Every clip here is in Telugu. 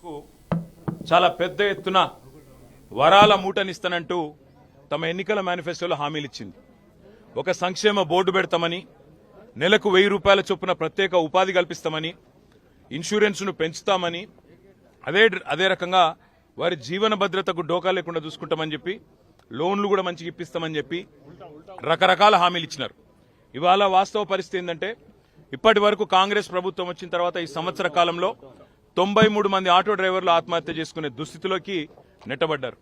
కు చాలా పెద్ద ఎత్తున వరాల మూటనిస్తానంటూ తమ ఎన్నికల మేనిఫెస్టోలో హామీలు ఇచ్చింది. ఒక సంక్షేమ బోర్డు పెడతామని, నెలకు 1000 రూపాయల చొప్పున ప్రత్యేక ఉపాధి కల్పిస్తామని, ఇన్సూరెన్స్ను పెంచుతామని, అదే రకంగా వారి జీవన భద్రతకు డోకా లేకుండా చూసుకుంటామని చెప్పి, లోన్లు కూడా మంచిగా ఇప్పిస్తామని చెప్పి రకరకాల హామీలు ఇచ్చినారు. ఇవాళ వాస్తవ పరిస్థితి ఏంటంటే, ఇప్పటి వరకు కాంగ్రెస్ ప్రభుత్వం వచ్చిన తర్వాత ఈ సంవత్సర కాలంలో 93 మంది ఆటో డ్రైవర్లు ఆత్మహత్య చేసుకునే దుస్థితిలోకి నెట్టబడ్డారు.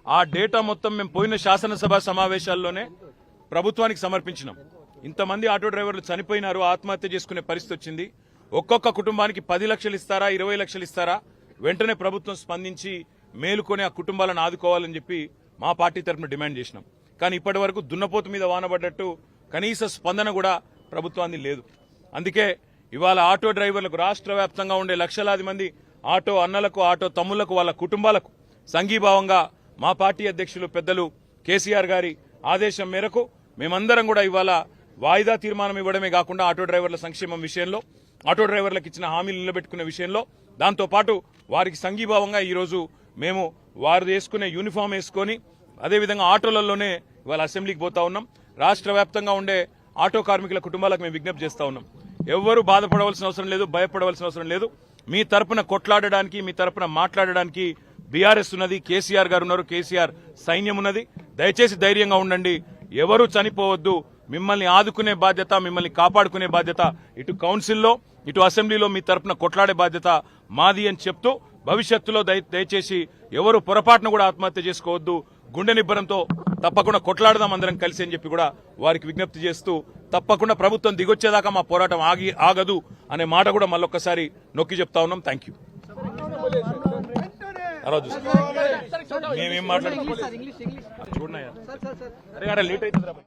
ఆ డేటా మొత్తం మేము పోయిన శాసనసభ సమావేశాల్లోనే ప్రభుత్వానికి సమర్పించినాం. ఇంతమంది ఆటో డ్రైవర్లు చనిపోయినారు, ఆత్మహత్య చేసుకునే పరిస్థితి వచ్చింది. ఒక్కొక్క కుటుంబానికి 10 లక్షలు ఇస్తారా, 20 లక్షలు ఇస్తారా, వెంటనే ప్రభుత్వం స్పందించి మేలుకొని ఆ కుటుంబాలను ఆదుకోవాలని చెప్పి మా పార్టీ తరఫున డిమాండ్ చేసినాం. కానీ ఇప్పటి వరకు దున్నపోతు మీద వానబడ్డట్టు కనీస స్పందన కూడా ప్రభుత్వాన్ని లేదు. అందుకే ఇవాళ ఆటో డ్రైవర్లకు, రాష్ట్ర వ్యాప్తంగా ఉండే లక్షలాది మంది ఆటో అన్నలకు, ఆటో తమ్ముళ్లకు, వాళ్ళ కుటుంబాలకు సంఘీభావంగా మా పార్టీ అధ్యక్షులు పెద్దలు కేసీఆర్ గారి ఆదేశం మేరకు మేమందరం కూడా ఇవాళ వాయిదా తీర్మానం ఇవ్వడమే కాకుండా ఆటో డ్రైవర్ల సంక్షేమం విషయంలో, ఆటో డ్రైవర్లకు ఇచ్చిన హామీలు నిలబెట్టుకునే విషయంలో, దాంతోపాటు వారికి సంఘీభావంగా ఈరోజు మేము వారు వేసుకునే యూనిఫామ్ వేసుకొని అదేవిధంగా ఆటోలలోనే ఇవాళ అసెంబ్లీకి పోతా ఉన్నాం. రాష్ట్ర వ్యాప్తంగా ఉండే ఆటో కార్మికుల కుటుంబాలకు మేము విజ్ఞప్తి చేస్తా ఉన్నాం. ఎవ్వరూ బాధపడవలసిన అవసరం లేదు, భయపడవలసిన అవసరం లేదు. మీ తరపున కొట్లాడడానికి, మీ తరపున మాట్లాడడానికి బీఆర్ఎస్ ఉన్నది, కేసీఆర్ గారు ఉన్నారు, కేసీఆర్ సైన్యం ఉన్నది. దయచేసి ధైర్యంగా ఉండండి. ఎవరూ చనిపోవద్దు. మిమ్మల్ని ఆదుకునే బాధ్యత, మిమ్మల్ని కాపాడుకునే బాధ్యత ఇటు కౌన్సిల్లో, ఇటు అసెంబ్లీలో మీ తరపున కొట్లాడే బాధ్యత మాది అని చెప్తూ, భవిష్యత్తులో దయచేసి ఎవరు పొరపాటును కూడా ఆత్మహత్య చేసుకోవద్దు. గుండె నిబ్బరంతో తప్పకుండా కొట్లాడదాం అందరం కలిసి అని చెప్పి కూడా వారికి విజ్ఞప్తి చేస్తూ, తప్పకుండా ప్రభుత్వం దిగొచ్చేదాకా మా పోరాటం ఆగదు అనే మాట కూడా మళ్ళొక్కసారి నొక్కి చెప్తా ఉన్నాం. Thank you. మేమేం మాట్లాడుతున్నాం చూడన్నా, అరే లేట్ అవుతుంది.